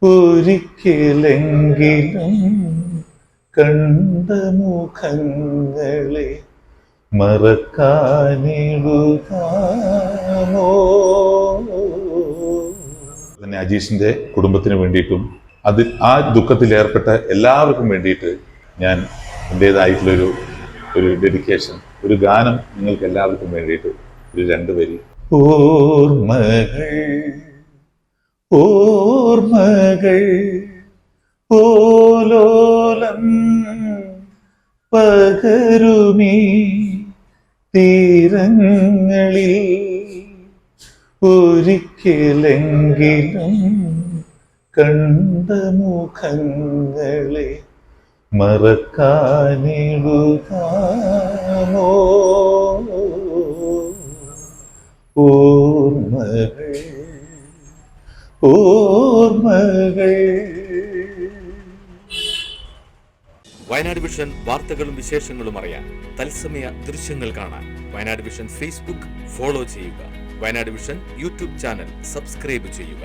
ഒരിക്കലെങ്കിലും കണ്ട മുഖങ്ങളെ മറക്കാനിടുതാമോ. തന്നെ അജീഷിന്റെ കുടുംബത്തിന് വേണ്ടിയിട്ടും അതിൽ ആ ദുഃഖത്തിൽ ഏർപ്പെട്ട എല്ലാവർക്കും വേണ്ടിയിട്ട് ഞാൻ എൻ്റെതായിട്ടുള്ളൊരു ഡെഡിക്കേഷൻ, ഒരു ഗാനം നിങ്ങൾക്ക് എല്ലാവർക്കും വേണ്ടിയിട്ട് ഒരു 2 വരി. ഓർമ്മകൾ ഓർമ്മകൾ ഓലോലം പകരുമീ തീരങ്ങളിൽ ഒരിക്കലെങ്കിലും കണ്ട മുഖങ്ങളെ മറക്കാനിടുതാമോ. ഓർമ്മകൾ ഓർമ്മകൾ. വയനാട് വിഷൻ വാർത്തകളും വിശേഷങ്ങളും അറിയാൻ തത്സമയ ദൃശ്യങ്ങൾ കാണാൻ വയനാട് വിഷൻ ഫേസ്ബുക്ക് ഫോളോ ചെയ്യുക. Wayanad vision YouTube channel subscribe ചെയ്യുക.